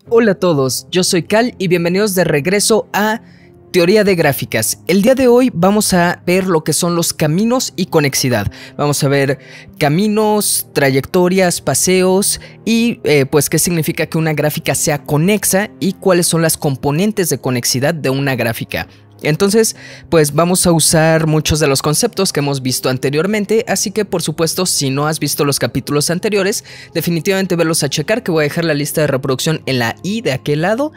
Hola a todos, yo soy Cal y bienvenidos de regreso a Teoría de Gráficas. El día de hoy vamos a ver lo que son los caminos y conexidad. Vamos a ver caminos, trayectorias, paseos y pues qué significa que una gráfica sea conexa y cuáles son las componentes de conexidad de una gráfica. Entonces, pues vamos a usar muchos de los conceptos que hemos visto anteriormente, así que por supuesto, si no has visto los capítulos anteriores, definitivamente verlos a checar, que voy a dejar la lista de reproducción en la i de aquel lado.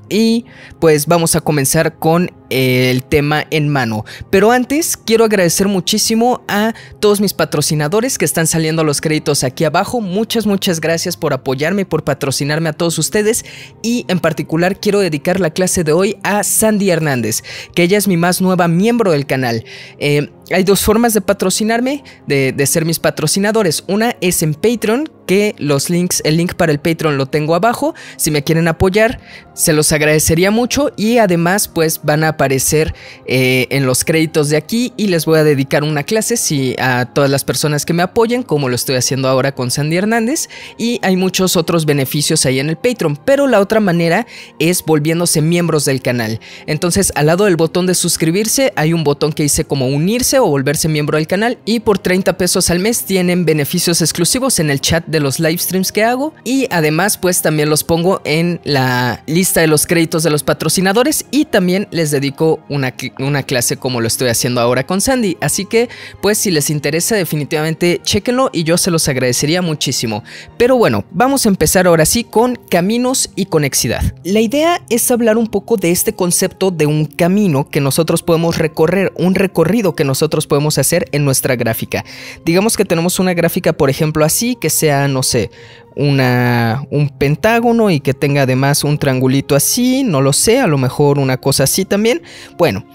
Y pues vamos a comenzar con el tema en mano. Pero antes quiero agradecer muchísimo a todos mis patrocinadores que están saliendo los créditos aquí abajo. Muchas gracias por apoyarme y por patrocinarme a todos ustedes. Y en particular quiero dedicar la clase de hoy a Sandy Hernández, que ella es mi más nueva miembro del canal. Hay dos formas de patrocinarme, de ser mis patrocinadores. Una es en Patreon, que el link para el Patreon lo tengo abajo. Si me quieren apoyar, se los agradecería mucho. Y además pues van a aparecer en los créditos de aquí y les voy a dedicar una clase a todas las personas que me apoyen, como lo estoy haciendo ahora con Sandy Hernández. Y hay muchos otros beneficios ahí en el Patreon, pero la otra manera es volviéndose miembros del canal. Entonces, al lado del botón de suscribirse hay un botón que dice como unirse o volverse miembro del canal, y por 30 pesos al mes tienen beneficios exclusivos en el chat de los live streams que hago, y además pues también los pongo en la lista de los créditos de los patrocinadores, y también les dedico una clase como lo estoy haciendo ahora con Sandy. Así que pues si les interesa, definitivamente chéquenlo y yo se los agradecería muchísimo. Pero bueno, vamos a empezar ahora sí con caminos y conexidad. La idea es hablar un poco de este concepto de un camino que nosotros podemos recorrer, un recorrido que nosotros podemos hacer en nuestra gráfica. Digamos que tenemos una gráfica, por ejemplo, así, que sea, no sé, un pentágono y que tenga además un triangulito así, no lo sé, a lo mejor una cosa así también. Bueno,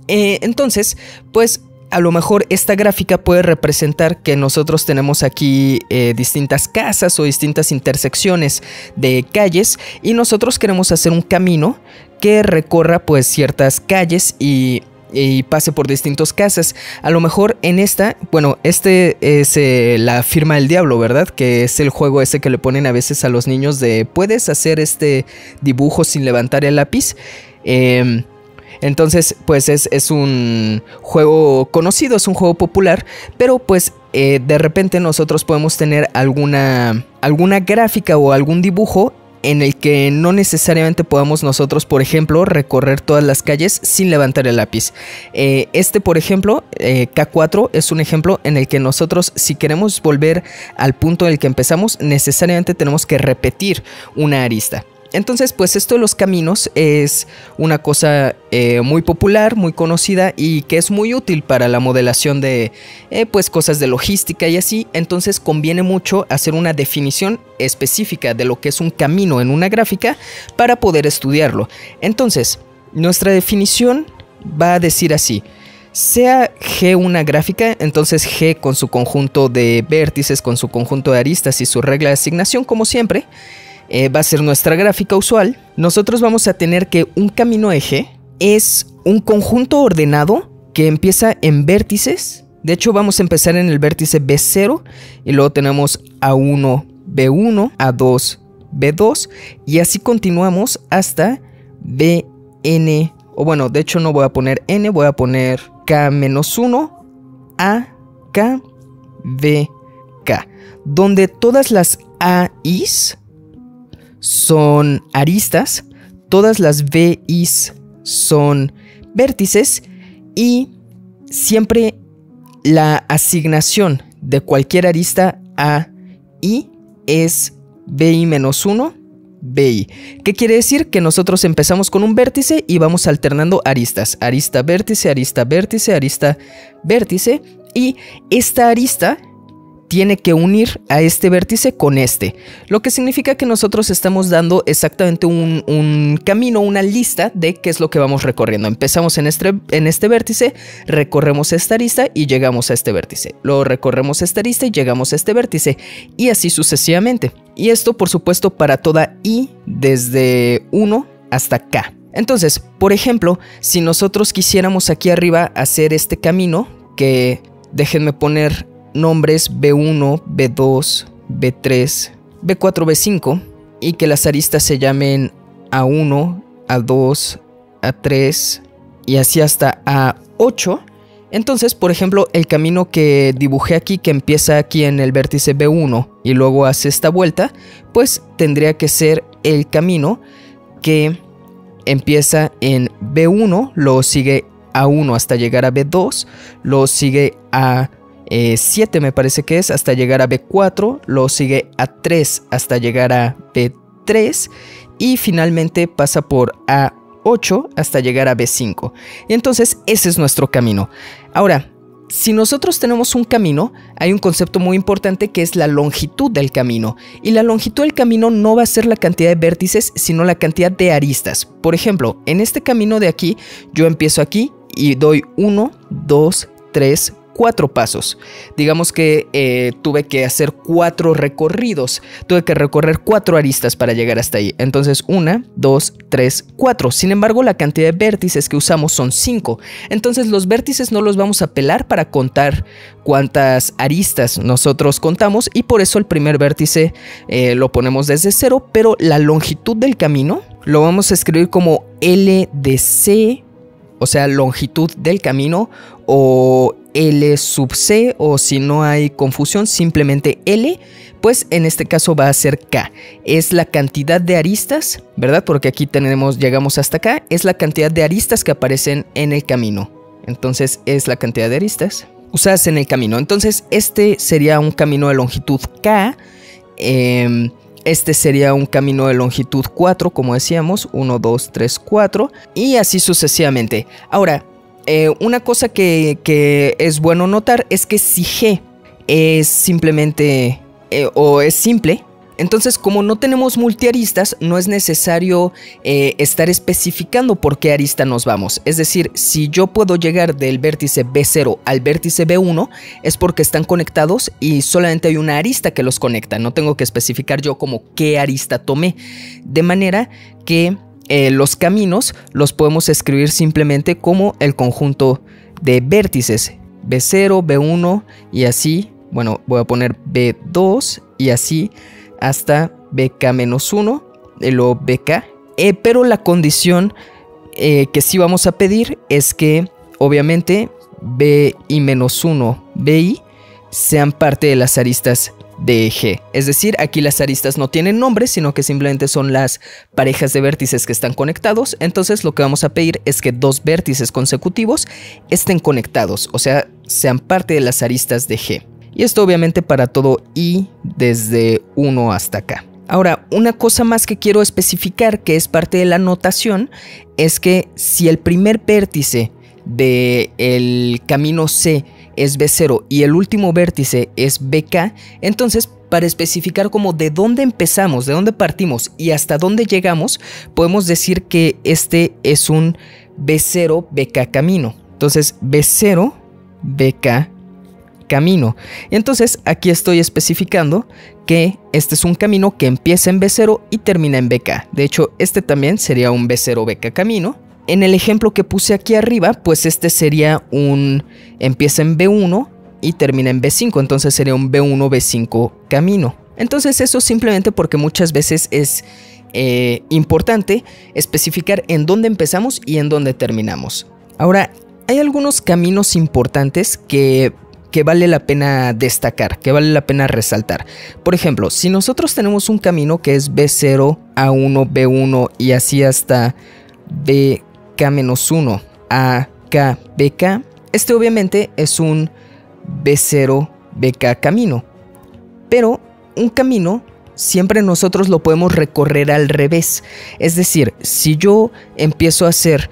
entonces, pues a lo mejor esta gráfica puede representar que nosotros tenemos aquí distintas casas o distintas intersecciones de calles, y nosotros queremos hacer un camino que recorra pues ciertas calles y pase por distintas casas. A lo mejor en esta, bueno, este es la firma del diablo, ¿verdad? Que es el juego ese que le ponen a veces a los niños de ¿puedes hacer este dibujo sin levantar el lápiz? Entonces pues es un juego conocido, es un juego popular, pero pues de repente nosotros podemos tener alguna gráfica o algún dibujo en el que no necesariamente podamos nosotros, por ejemplo, recorrer todas las calles sin levantar el lápiz. Por ejemplo, K4 es un ejemplo en el que nosotros, si queremos volver al punto en el que empezamos, necesariamente tenemos que repetir una arista. Entonces, pues esto de los caminos es una cosa muy popular, muy conocida y que es muy útil para la modelación de pues cosas de logística y así. Entonces conviene mucho hacer una definición específica de lo que es un camino en una gráfica para poder estudiarlo. Entonces, nuestra definición va a decir así: sea G una gráfica, entonces G con su conjunto de vértices, con su conjunto de aristas y su regla de asignación, como siempre, va a ser nuestra gráfica usual. Nosotros vamos a tener que un camino eje es un conjunto ordenado que empieza en vértices. De hecho, vamos a empezar en el vértice B0 y luego tenemos A1, B1, A2, B2 y así continuamos hasta BN. O bueno, de hecho no voy a poner N, voy a poner K-1, A, K, B, K, donde todas las AIs son aristas, todas las VIs son vértices, y siempre la asignación de cualquier arista a I es BI-1, BI. ¿Qué quiere decir? Que nosotros empezamos con un vértice y vamos alternando aristas, arista vértice, arista vértice, arista vértice, y esta arista tiene que unir a este vértice con este, lo que significa que nosotros estamos dando exactamente un camino, una lista de qué es lo que vamos recorriendo. Empezamos en este vértice, recorremos esta arista y llegamos a este vértice, luego recorremos esta arista y llegamos a este vértice, y así sucesivamente. Y esto por supuesto para toda I desde 1 hasta K. Entonces, por ejemplo, si nosotros quisiéramos aquí arriba hacer este camino, que déjenme poner nombres B1, B2, B3, B4, B5. y que las aristas se llamen A1, A2, A3 y así hasta A8. Entonces, por ejemplo, el camino que dibujé aquí, que empieza aquí en el vértice B1 y luego hace esta vuelta, pues tendría que ser el camino que empieza en B1, luego sigue A1 hasta llegar a B2, luego sigue a 7 me parece que es, hasta llegar a B4, luego sigue a 3 hasta llegar a B3 y finalmente pasa por A8 hasta llegar a B5. Y entonces ese es nuestro camino. Ahora, si nosotros tenemos un camino, hay un concepto muy importante que es la longitud del camino. Y la longitud del camino no va a ser la cantidad de vértices, sino la cantidad de aristas. Por ejemplo, en este camino de aquí, yo empiezo aquí y doy 1, 2, 3, 4 pasos. Digamos que tuve que hacer 4 recorridos. Tuve que recorrer 4 aristas para llegar hasta ahí. Entonces 1, 2, 3, 4. Sin embargo, la cantidad de vértices que usamos son 5. Entonces los vértices no los vamos a pelar para contar cuántas aristas nosotros contamos. Y por eso el primer vértice lo ponemos desde 0. Pero la longitud del camino lo vamos a escribir como L de C. O sea, longitud del camino o L sub C, o si no hay confusión, simplemente L, pues en este caso va a ser K. Es la cantidad de aristas, ¿verdad? Porque aquí llegamos hasta acá, es la cantidad de aristas que aparecen en el camino. Entonces es la cantidad de aristas usadas en el camino. Entonces este sería un camino de longitud K. Este sería un camino de longitud 4, como decíamos, 1, 2, 3, 4 y así sucesivamente. Ahora, una cosa que es bueno notar es que si G es simplemente o es simple, entonces como no tenemos multiaristas, no es necesario estar especificando por qué arista nos vamos. Es decir, si yo puedo llegar del vértice B0 al vértice B1, es porque están conectados y solamente hay una arista que los conecta. No tengo que especificar yo como qué arista tomé. De manera que los caminos los podemos escribir simplemente como el conjunto de vértices. B0, B1 y así. Bueno, voy a poner B2 y así hasta BK-1 y luego BK. Pero la condición que sí vamos a pedir es que obviamente BI-1, BI sean parte de las aristas de G. Es decir, aquí las aristas no tienen nombre, sino que simplemente son las parejas de vértices que están conectados. Entonces lo que vamos a pedir es que 2 vértices consecutivos estén conectados, o sea, sean parte de las aristas de G. Y esto obviamente para todo I desde 1 hasta acá. Ahora, una cosa más que quiero especificar, que es parte de la notación, es que si el primer vértice del camino C es B0 y el último vértice es BK, entonces para especificar como de dónde empezamos, de dónde partimos y hasta dónde llegamos, podemos decir que este es un B0 BK camino. Entonces B0 BK camino. Entonces aquí estoy especificando que este es un camino que empieza en B0 y termina en BK. De hecho, este también sería un B0 BK camino. En el ejemplo que puse aquí arriba, pues este sería empieza en B1 y termina en B5, entonces sería un B1 B5 camino. Entonces eso simplemente porque muchas veces es importante especificar en dónde empezamos y en dónde terminamos. Ahora, hay algunos caminos importantes que vale la pena destacar, que vale la pena resaltar. Por ejemplo, si nosotros tenemos un camino que es B0, A1, B1 y así hasta BK-1, AK, BK, este obviamente es un B0, BK camino. Pero un camino siempre nosotros lo podemos recorrer al revés. Es decir, si yo empiezo a hacer,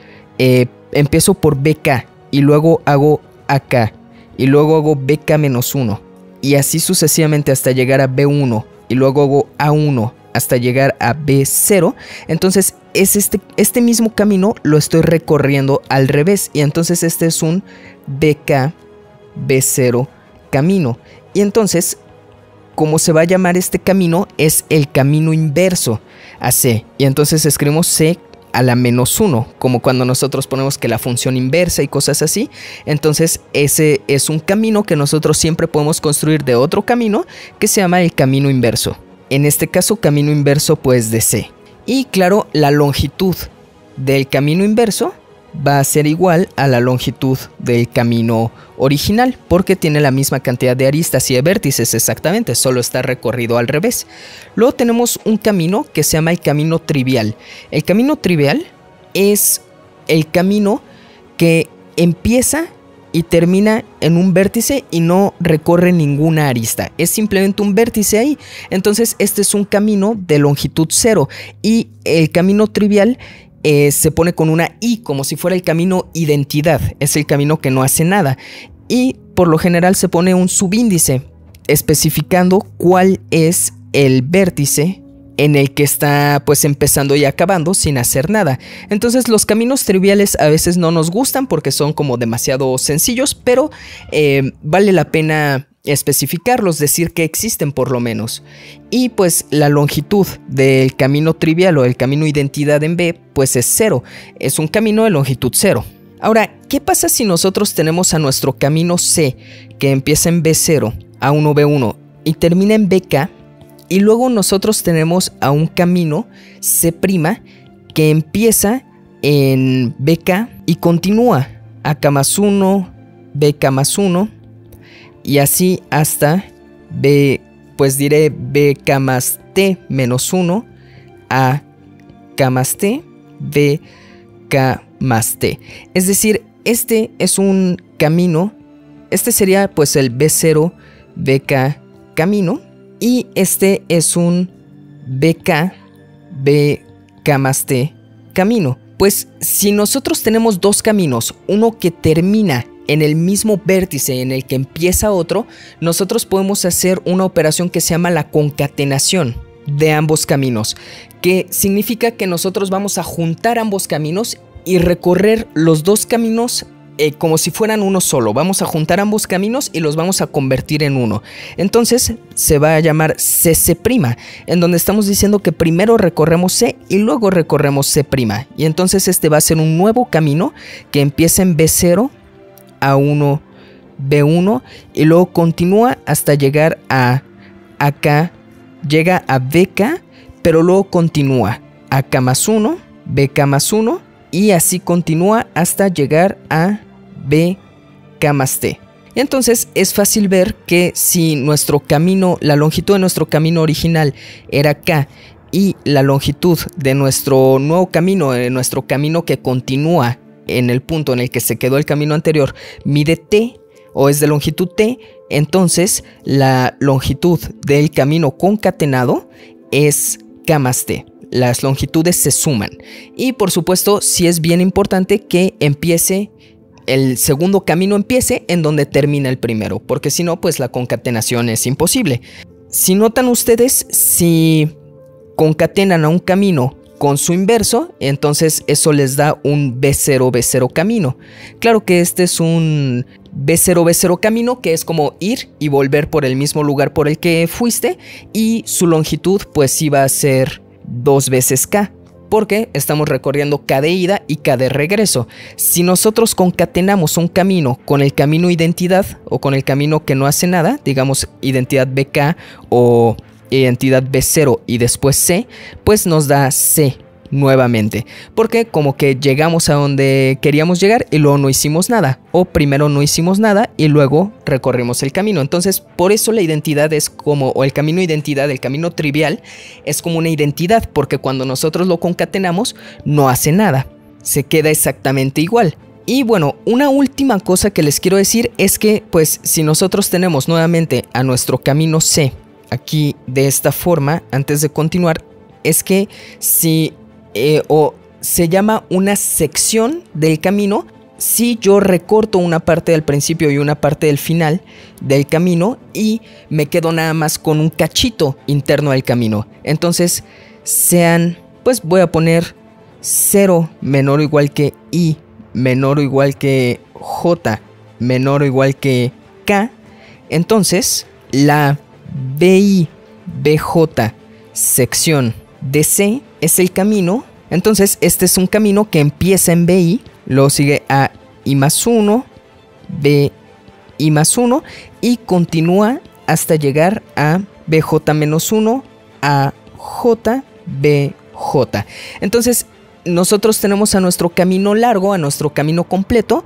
empiezo por BK y luego hago AK y luego hago BK-1 y así sucesivamente hasta llegar a B1 y luego hago A1 hasta llegar a B0, entonces es este mismo camino lo estoy recorriendo al revés y entonces este es un BK B0 camino. Y entonces, ¿cómo se va a llamar este camino? Es el camino inverso a C. Y entonces escribimos C a la -1, como cuando nosotros ponemos que la función inversa y cosas así. Entonces ese es un camino que nosotros siempre podemos construir de otro camino que se llama el camino inverso. en este caso camino inverso pues de C. Y claro, la longitud del camino inverso va a ser igual a la longitud del camino original, porque tiene la misma cantidad de aristas y de vértices exactamente, solo está recorrido al revés. Luego tenemos un camino que se llama el camino trivial. El camino trivial es el camino que empieza y termina en un vértice y no recorre ninguna arista, es simplemente un vértice ahí. Entonces este es un camino de longitud 0 y el camino trivial se pone con una I, como si fuera el camino identidad, es el camino que no hace nada, y por lo general se pone un subíndice especificando cuál es el vértice en el que está pues empezando y acabando sin hacer nada. Entonces los caminos triviales a veces no nos gustan porque son como demasiado sencillos, pero vale la pena especificarlos, decir que existen por lo menos. Y pues la longitud del camino trivial o el camino identidad en B pues es 0, es un camino de longitud 0. Ahora, ¿qué pasa si nosotros tenemos a nuestro camino C que empieza en B0, A1, B1 y termina en BK? Y luego nosotros tenemos a un camino C' que empieza en BK y continúa AK+1, BK+1 y así hasta B, pues diré BK+T-1, AK+T, BK+T. Es decir, este es un camino, este sería pues el B0, BK camino. Y este es un BK, BK+T camino. Pues si nosotros tenemos dos caminos, uno que termina en el mismo vértice en el que empieza otro, nosotros podemos hacer una operación que se llama la concatenación de ambos caminos, que significa que nosotros vamos a juntar ambos caminos y recorrer los dos caminos como si fueran uno solo. Vamos a juntar ambos caminos y los vamos a convertir en uno. Entonces se va a llamar CC', en donde estamos diciendo que primero recorremos C y luego recorremos C'. Y entonces este va a ser un nuevo camino que empieza en B0, A1, B1 y luego continúa hasta llegar a acá, llega a BK, pero luego continúa AK+1, BK+1 y así continúa hasta llegar a BK+T. Entonces es fácil ver que si nuestro camino, la longitud de nuestro camino original era K y la longitud de nuestro nuevo camino, de nuestro camino que continúa en el punto en el que se quedó el camino anterior, mide T o es de longitud T, entonces la longitud del camino concatenado es K+T. Las longitudes se suman y por supuesto sí es bien importante que empiece el segundo camino empiece en donde termina el primero, porque si no pues la concatenación es imposible. Si notan ustedes, si concatenan a un camino con su inverso, entonces eso les da un B0, B0 camino. Claro que este es un B0, B0 camino, que es como ir y volver por el mismo lugar por el que fuiste, y su longitud pues sí va a ser 2 veces K, porque estamos recorriendo K de ida y K de regreso. Si nosotros concatenamos un camino con el camino identidad o con el camino que no hace nada, digamos identidad BK o identidad B0 y después C, pues nos da C nuevamente, porque como que llegamos a donde queríamos llegar y luego no hicimos nada, o primero no hicimos nada y luego recorrimos el camino. Entonces por eso la identidad es como, o el camino identidad, el camino trivial es como una identidad, porque cuando nosotros lo concatenamos no hace nada, se queda exactamente igual. Y bueno, una última cosa que les quiero decir es que pues si nosotros tenemos nuevamente a nuestro camino C aquí de esta forma, antes de continuar, es que si o se llama una sección del camino si yo recorto una parte del principio y una parte del final del camino y me quedo nada más con un cachito interno del camino. Entonces sean, pues voy a poner 0 menor o igual que I menor o igual que J menor o igual que K. Entonces la BI BJ sección DC es el camino. Entonces este es un camino que empieza en BI, luego sigue a I+1, BI+1 y continúa hasta llegar a BJ-1, A, J, B, J. Entonces nosotros tenemos a nuestro camino largo, a nuestro camino completo,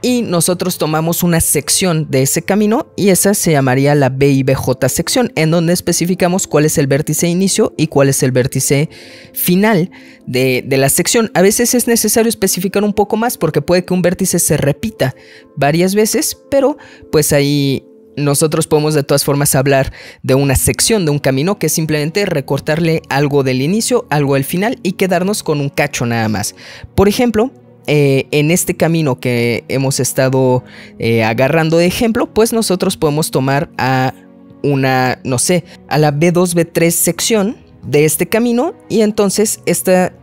y nosotros tomamos una sección de ese camino y esa se llamaría la B y BJ sección, en donde especificamos cuál es el vértice inicio y cuál es el vértice final de la sección. A veces es necesario especificar un poco más porque puede que un vértice se repita varias veces, pero pues ahí nosotros podemos de todas formas hablar de una sección de un camino, que es simplemente recortarle algo del inicio, algo del final y quedarnos con un cacho nada más. Por ejemplo, en este camino que hemos estado agarrando de ejemplo, pues nosotros podemos tomar a una, no sé, a la B2, B3 sección de este camino, y entonces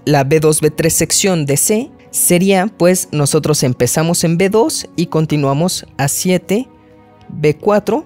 la B2, B3 sección de C sería, pues nosotros empezamos en B2 y continuamos a 7, B4,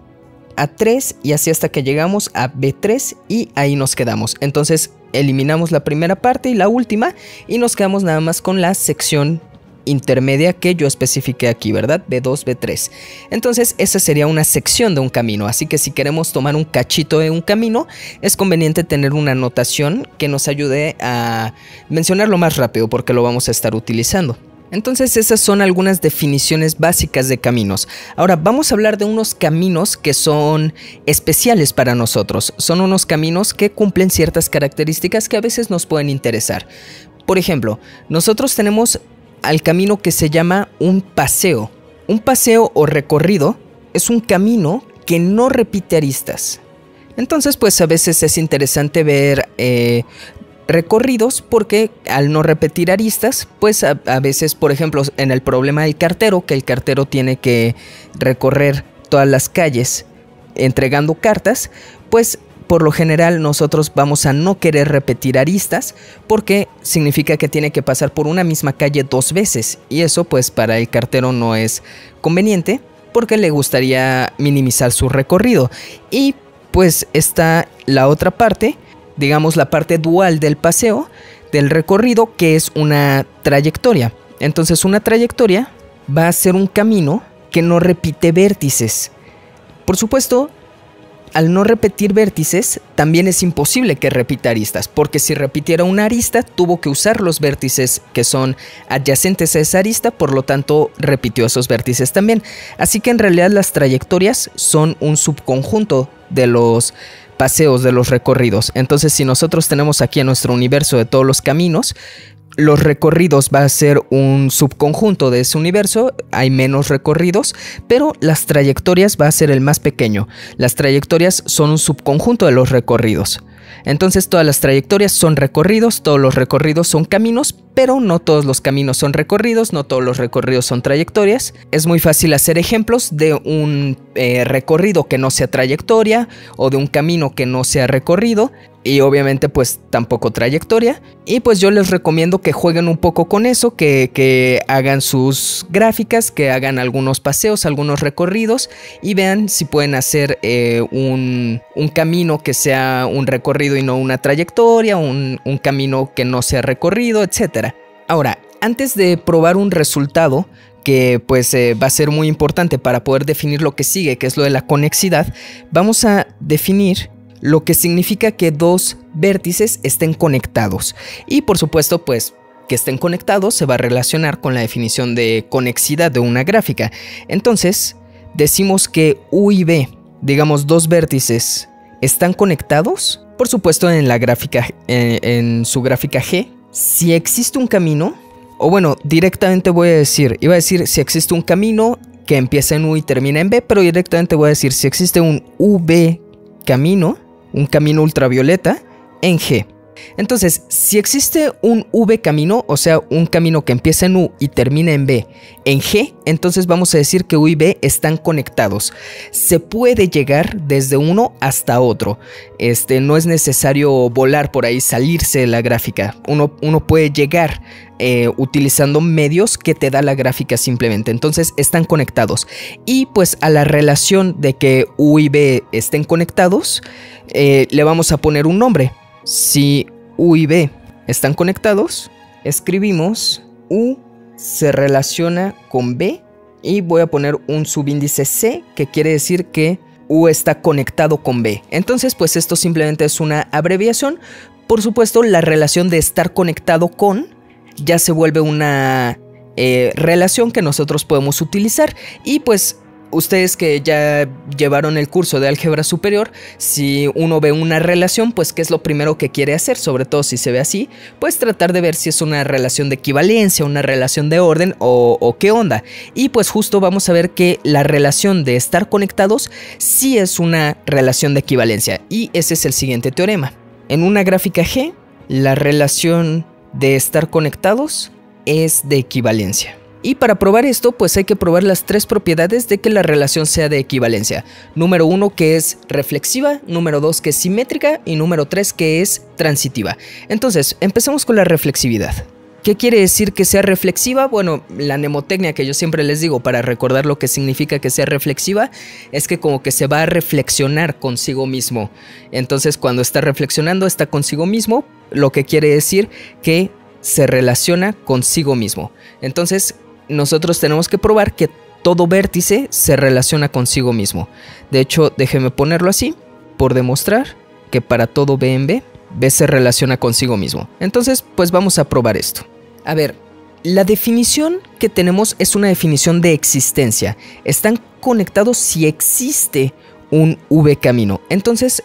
A3 y así hasta que llegamos a B3 y ahí nos quedamos. Entonces eliminamos la primera parte y la última y nos quedamos nada más con la sección intermedia que yo especifiqué aquí, ¿verdad? B2, B3. Entonces esa sería una sección de un camino, así que si queremos tomar un cachito de un camino es conveniente tener una notación que nos ayude a mencionarlo más rápido porque lo vamos a estar utilizando. Entonces esas son algunas definiciones básicas de caminos. Ahora vamos a hablar de unos caminos que son especiales para nosotros. Son unos caminos que cumplen ciertas características que a veces nos pueden interesar. Por ejemplo, nosotros tenemos al camino que se llama un paseo. Un paseo o recorrido es un camino que no repite aristas. Entonces pues a veces es interesante ver recorridos porque al no repetir aristas, pues a veces, por ejemplo, en el problema del cartero, que el cartero tiene que recorrer todas las calles entregando cartas, pues por lo general nosotros vamos a no querer repetir aristas porque significa que tiene que pasar por una misma calle 2 veces y eso pues para el cartero no es conveniente porque le gustaría minimizar su recorrido. Y pues está la otra parte, digamos la parte dual del paseo, del recorrido, que es una trayectoria. Entonces una trayectoria va a ser un camino que no repite vértices. Por supuesto, al no repetir vértices, también es imposible que repita aristas, porque si repitiera una arista, tuvo que usar los vértices que son adyacentes a esa arista, por lo tanto, repitió esos vértices también. Así que en realidad las trayectorias son un subconjunto de los paseos, de los recorridos. Entonces, si nosotros tenemos aquí en nuestro universo de todos los caminos, los recorridos va a ser un subconjunto de ese universo, hay menos recorridos, pero las trayectorias va a ser el más pequeño. Las trayectorias son un subconjunto de los recorridos. Entonces todas las trayectorias son recorridos, todos los recorridos son caminos, pero no todos los caminos son recorridos, no todos los recorridos son trayectorias. Es muy fácil hacer ejemplos de un recorrido que no sea trayectoria o de un camino que no sea recorrido. Y obviamente pues tampoco trayectoria. Y pues yo les recomiendo que jueguen un poco con eso, que hagan sus gráficas, que hagan algunos paseos, algunos recorridos y vean si pueden hacer un camino que sea un recorrido y no una trayectoria, un camino que no sea recorrido, etc. Ahora, antes de probar un resultado que pues va a ser muy importante para poder definir lo que sigue, que es lo de la conexidad, vamos a definir lo que significa que dos vértices estén conectados. Y por supuesto, pues que estén conectados se va a relacionar con la definición de conexidad de una gráfica. Entonces, decimos que U y B, digamos dos vértices, están conectados. Por supuesto, en la gráfica, en su gráfica G, si existe un camino, o bueno, directamente iba a decir si existe un camino que empieza en U y termina en B, pero directamente voy a decir si existe un UV camino, un camino ultravioleta en G. Entonces, si existe un V camino, o sea, un camino que empieza en U y termina en B, en G, entonces vamos a decir que U y B están conectados. Se puede llegar desde uno hasta otro. No es necesario volar por ahí, salirse de la gráfica. Uno puede llegar utilizando medios que te da la gráfica simplemente. Entonces están conectados. Y pues a la relación de que U y B estén conectados, le vamos a poner un nombre. Si U y B están conectados, escribimos U se relaciona con B y voy a poner un subíndice C, que quiere decir que U está conectado con B. Entonces, pues esto simplemente es una abreviación. Por supuesto, la relación de estar conectado con ya se vuelve una relación que nosotros podemos utilizar. Y pues ustedes que ya llevaron el curso de álgebra superior, si uno ve una relación, pues ¿qué es lo primero que quiere hacer? Sobre todo si se ve así, pues tratar de ver si es una relación de equivalencia, una relación de orden o qué onda. Y pues justo vamos a ver que la relación de estar conectados sí es una relación de equivalencia. Y ese es el siguiente teorema. En una gráfica G, la relación de estar conectados es de equivalencia. Y para probar esto, pues hay que probar las tres propiedades de que la relación sea de equivalencia. Número 1, que es reflexiva, número 2, que es simétrica y número 3, que es transitiva. Entonces, empecemos con la reflexividad. ¿Qué quiere decir que sea reflexiva? Bueno, la mnemotecnia que yo siempre les digo para recordar lo que significa que sea reflexiva es que como que se va a reflexionar consigo mismo. Entonces, cuando está reflexionando, está consigo mismo, lo que quiere decir que se relaciona consigo mismo. Entonces, nosotros tenemos que probar que todo vértice se relaciona consigo mismo. De hecho, déjeme ponerlo así, por demostrar que para todo B en B, B se relaciona consigo mismo. Entonces, pues vamos a probar esto. A ver, la definición que tenemos es una definición de existencia. Están conectados si existe un V camino. Entonces,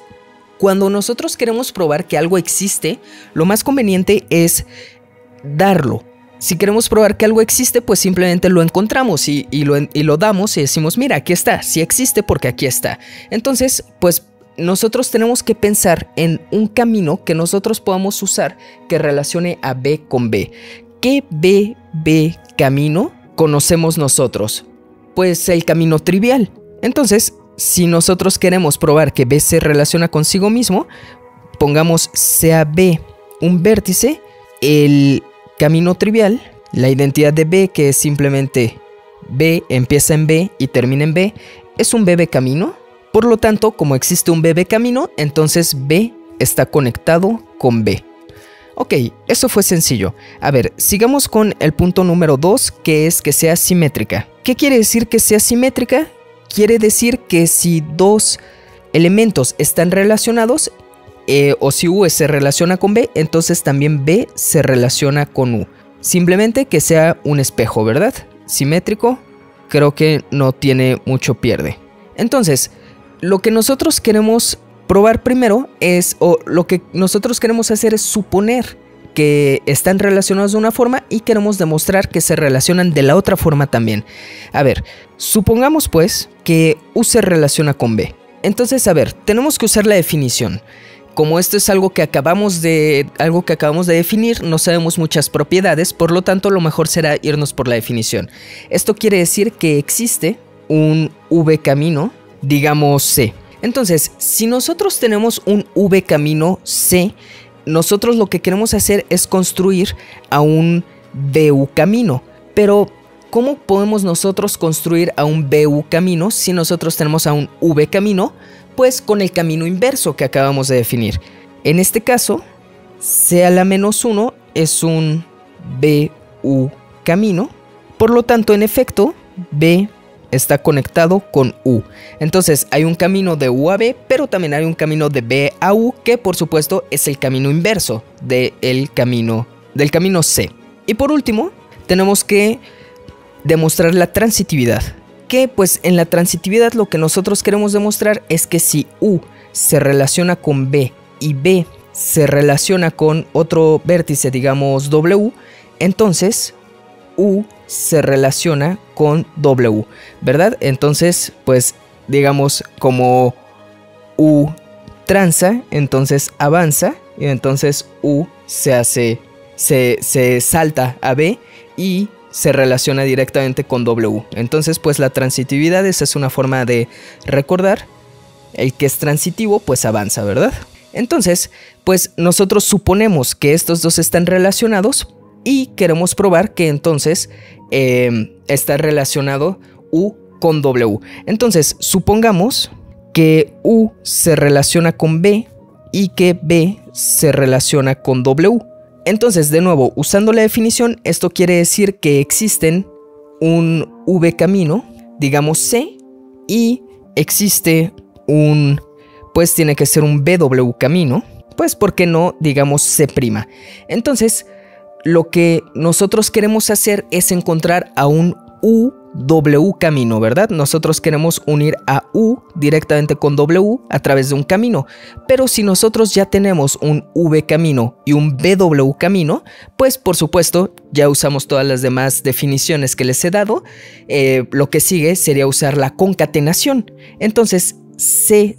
cuando nosotros queremos probar que algo existe, lo más conveniente es darlo. Si queremos probar que algo existe, pues simplemente lo encontramos y lo damos y decimos, mira, aquí está, sí existe porque aquí está. Entonces, pues nosotros tenemos que pensar en un camino que nosotros podamos usar que relacione a B con B. ¿Qué B camino conocemos nosotros? Pues el camino trivial. Entonces, si nosotros queremos probar que B se relaciona consigo mismo, pongamos sea B un vértice, el camino trivial, la identidad de B, que es simplemente B empieza en B y termina en B, es un B camino. Por lo tanto, como existe un B camino, entonces B está conectado con B. Ok, eso fue sencillo. A ver, sigamos con el punto número 2, que es que sea simétrica. ¿Qué quiere decir que sea simétrica? Quiere decir que si dos elementos están relacionados, o si U se relaciona con B, entonces también B se relaciona con U. Simplemente que sea un espejo, ¿verdad? Simétrico, creo que no tiene mucho pierde. Entonces, lo que nosotros queremos probar primero es, o lo que nosotros queremos hacer es suponer que están relacionados de una forma y queremos demostrar que se relacionan de la otra forma también. A ver, supongamos pues que U se relaciona con B. Entonces, a ver, tenemos que usar la definición. Como esto es algo que acabamos de definir, no sabemos muchas propiedades, por lo tanto lo mejor será irnos por la definición. Esto quiere decir que existe un V camino, digamos C. Entonces, si nosotros tenemos un V camino C, nosotros lo que queremos hacer es construir a un BU camino. Pero, ¿cómo podemos nosotros construir a un BU camino si nosotros tenemos a un V camino? Pues con el camino inverso que acabamos de definir. En este caso, C a la menos 1 es un BU camino. Por lo tanto, en efecto, B está conectado con U. Entonces, hay un camino de U a B, pero también hay un camino de B a U, que por supuesto es el camino inverso del camino C. Y por último, tenemos que demostrar la transitividad. Que pues en la transitividad lo que nosotros queremos demostrar es que si U se relaciona con B y B se relaciona con otro vértice, digamos W, entonces U se relaciona con W, ¿verdad? Entonces, pues digamos como U transa, entonces avanza y entonces U se salta a B y se relaciona directamente con W. Entonces, pues la transitividad, esa es una forma de recordar. El que es transitivo, pues avanza, ¿verdad? Entonces, pues nosotros suponemos que estos dos están relacionados y queremos probar que entonces está relacionado U con W. Entonces, supongamos que U se relaciona con B y que B se relaciona con W. Entonces, de nuevo, usando la definición, esto quiere decir que existen un V camino, digamos C, y existe pues tiene que ser un BW camino, pues ¿por qué no digamos C'? Entonces lo que nosotros queremos hacer es encontrar a un UW camino, ¿verdad? Nosotros queremos unir a U directamente con W a través de un camino, pero si nosotros ya tenemos un V camino y un BW camino, pues por supuesto ya usamos todas las demás definiciones que les he dado. Lo que sigue sería usar la concatenación. Entonces C',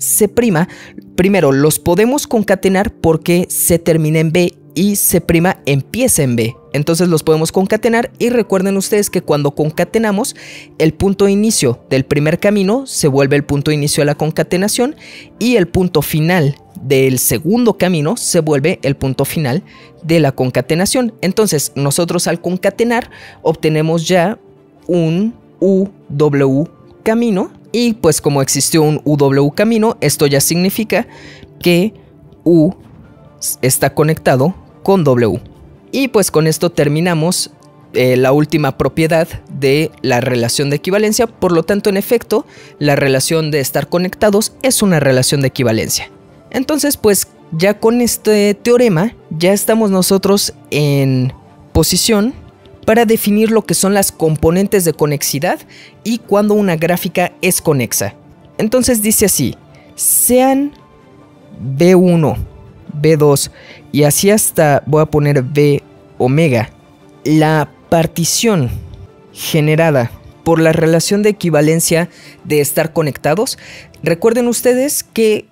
primero los podemos concatenar porque C termina en B y C' empieza en B. Entonces los podemos concatenar y recuerden ustedes que cuando concatenamos, el punto de inicio del primer camino se vuelve el punto de inicio de la concatenación y el punto final del segundo camino se vuelve el punto final de la concatenación. Entonces nosotros al concatenar obtenemos ya un UW camino y pues como existió un UW camino, esto ya significa que U está conectado con W. Y pues con esto terminamos la última propiedad de la relación de equivalencia. Por lo tanto, en efecto, la relación de estar conectados es una relación de equivalencia. Entonces, pues ya con este teorema ya estamos nosotros en posición para definir lo que son las componentes de conexidad y cuando una gráfica es conexa. Entonces dice así: sean B1, B2 y así hasta voy a poner B omega, la partición generada por la relación de equivalencia de estar conectados. Recuerden ustedes que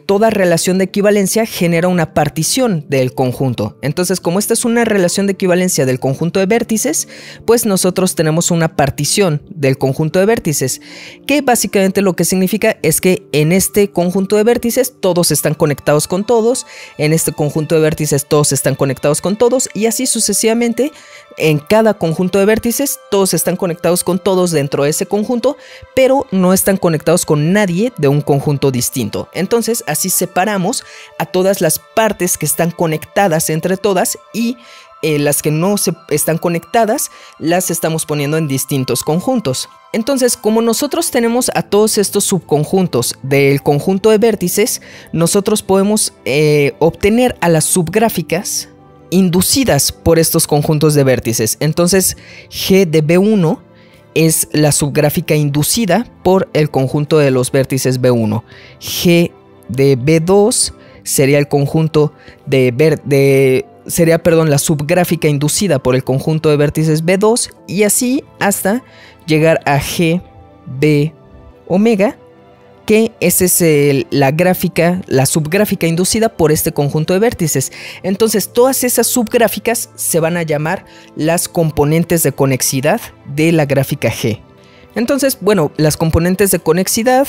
toda relación de equivalencia genera una partición del conjunto. Entonces, como esta es una relación de equivalencia del conjunto de vértices, pues nosotros tenemos una partición del conjunto de vértices, que básicamente lo que significa es que en este conjunto de vértices todos están conectados con todos, en este conjunto de vértices todos están conectados con todos, y así sucesivamente. En cada conjunto de vértices todos están conectados con todos dentro de ese conjunto, pero no están conectados con nadie de un conjunto distinto. Entonces así separamos a todas las partes que están conectadas entre todas y las que no están conectadas las estamos poniendo en distintos conjuntos. Entonces, como nosotros tenemos a todos estos subconjuntos del conjunto de vértices, nosotros podemos obtener a las subgráficas inducidas por estos conjuntos de vértices. Entonces G de B1 es la subgráfica inducida por el conjunto de los vértices B1. G de B2 sería el conjunto la subgráfica inducida por el conjunto de vértices B2 y así hasta llegar a G B omega, que esa es la subgráfica inducida por este conjunto de vértices. Entonces todas esas subgráficas se van a llamar las componentes de conexidad de la gráfica G. Entonces, bueno, las componentes de conexidad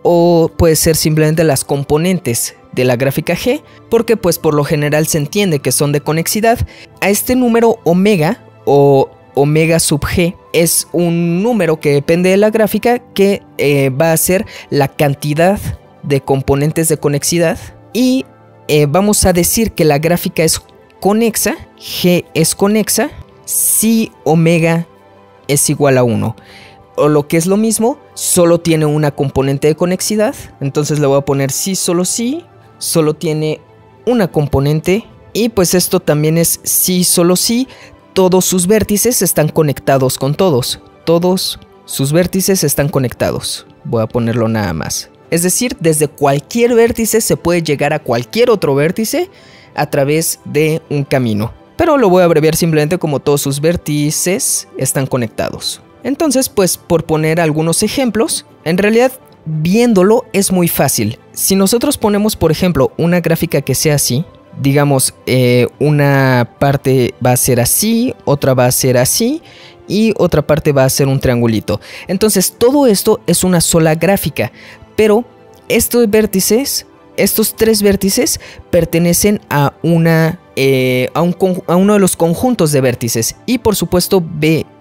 o puede ser simplemente las componentes de la gráfica G, porque pues por lo general se entiende que son de conexidad. A este número omega o omega sub G es un número que depende de la gráfica que va a ser la cantidad de componentes de conexidad y vamos a decir que la gráfica es conexa, G es conexa, si omega es igual a 1. O lo que es lo mismo, solo tiene una componente de conexidad. Entonces le voy a poner si, solo tiene una componente. Y pues esto también es si, solo si todos sus vértices están conectados con todos. Todos sus vértices están conectados. Voy a ponerlo nada más. Es decir, desde cualquier vértice se puede llegar a cualquier otro vértice a través de un camino. Pero lo voy a abreviar simplemente como todos sus vértices están conectados. Entonces, pues por poner algunos ejemplos, en realidad viéndolo es muy fácil. Si nosotros ponemos, por ejemplo, una gráfica que sea así, digamos, una parte va a ser así, otra va a ser así y otra parte va a ser un triangulito. Entonces todo esto es una sola gráfica, pero estos tres vértices pertenecen a uno de los conjuntos de vértices y por supuesto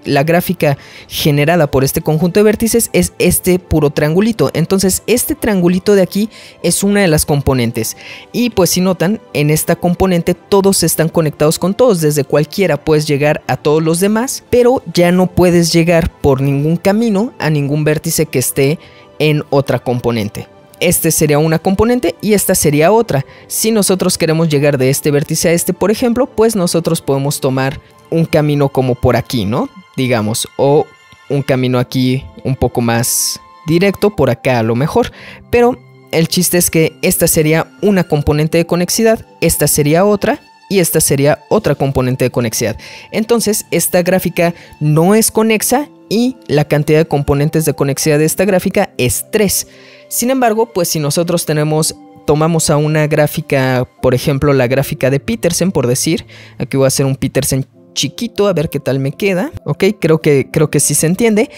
la gráfica generada por este conjunto de vértices es este puro triangulito. Entonces este triangulito de aquí es una de las componentes y pues si notan, en esta componente todos están conectados con todos. Desde cualquiera puedes llegar a todos los demás, pero ya no puedes llegar por ningún camino a ningún vértice que esté en otra componente. este sería una componente y esta sería otra. Si nosotros queremos llegar de este vértice a este, por ejemplo, pues nosotros podemos tomar un camino como por aquí, ¿no? Digamos, o un camino aquí un poco más directo, por acá a lo mejor. Pero el chiste es que esta sería una componente de conexidad, esta sería otra y esta sería otra componente de conexidad. Entonces, esta gráfica no es conexa y la cantidad de componentes de conexidad de esta gráfica es 3. Sin embargo, pues si nosotros tomamos a una gráfica, por ejemplo, la gráfica de Petersen, por decir, aquí voy a hacer un Petersen chiquito, a ver qué tal me queda. Ok, creo que sí se entiende.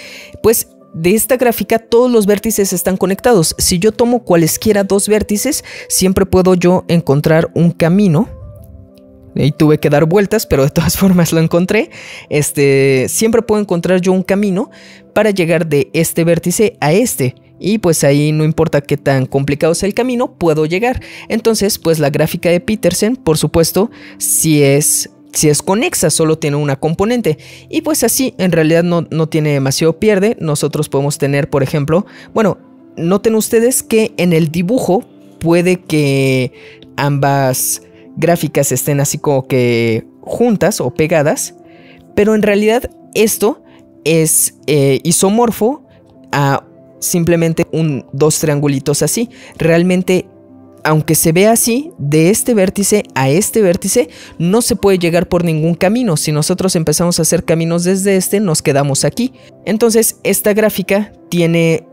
Pues de esta gráfica todos los vértices están conectados. Si yo tomo cualesquiera dos vértices, siempre puedo yo encontrar un camino. Y tuve que dar vueltas, pero de todas formas lo encontré. Siempre puedo encontrar yo un camino para llegar de este vértice a este. Y pues ahí no importa qué tan complicado sea el camino, puedo llegar. Entonces, pues la gráfica de Petersen, por supuesto, si es conexa, solo tiene una componente. Y pues así, en realidad no tiene demasiado pierde. Nosotros podemos tener, por ejemplo, bueno, noten ustedes que en el dibujo puede que ambas gráficas estén así como que juntas o pegadas, pero en realidad esto es isomorfo a simplemente dos triangulitos así. Realmente, aunque se vea así, de este vértice a este vértice no se puede llegar por ningún camino. Si nosotros empezamos a hacer caminos desde nos quedamos aquí. Entonces esta gráfica tiene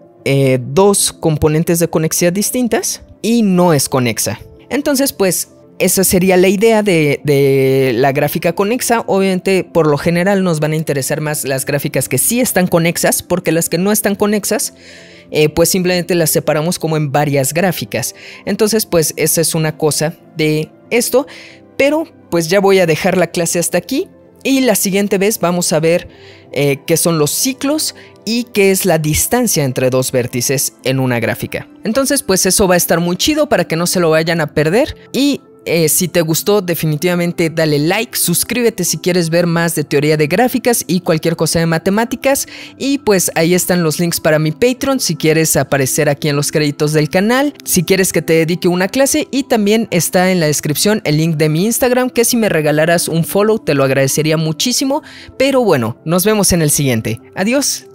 dos componentes de conexidad distintas y no es conexa. Entonces pues esa sería la idea de la gráfica conexa. Obviamente, por lo general nos van a interesar más las gráficas que sí están conexas, porque las que no están conexas, pues simplemente las separamos como en varias gráficas. Entonces, pues esa es una cosa de esto. Pero pues ya voy a dejar la clase hasta aquí. Y la siguiente vez vamos a ver qué son los ciclos y qué es la distancia entre dos vértices en una gráfica. Entonces, pues eso va a estar muy chido para que no se lo vayan a perder. Y si te gustó, definitivamente dale like, suscríbete si quieres ver más de teoría de gráficas y cualquier cosa de matemáticas. Y pues ahí están los links para mi Patreon si quieres aparecer aquí en los créditos del canal, si quieres que te dedique una clase, y también está en la descripción el link de mi Instagram, que si me regalaras un follow te lo agradecería muchísimo. Pero bueno, nos vemos en el siguiente. Adiós.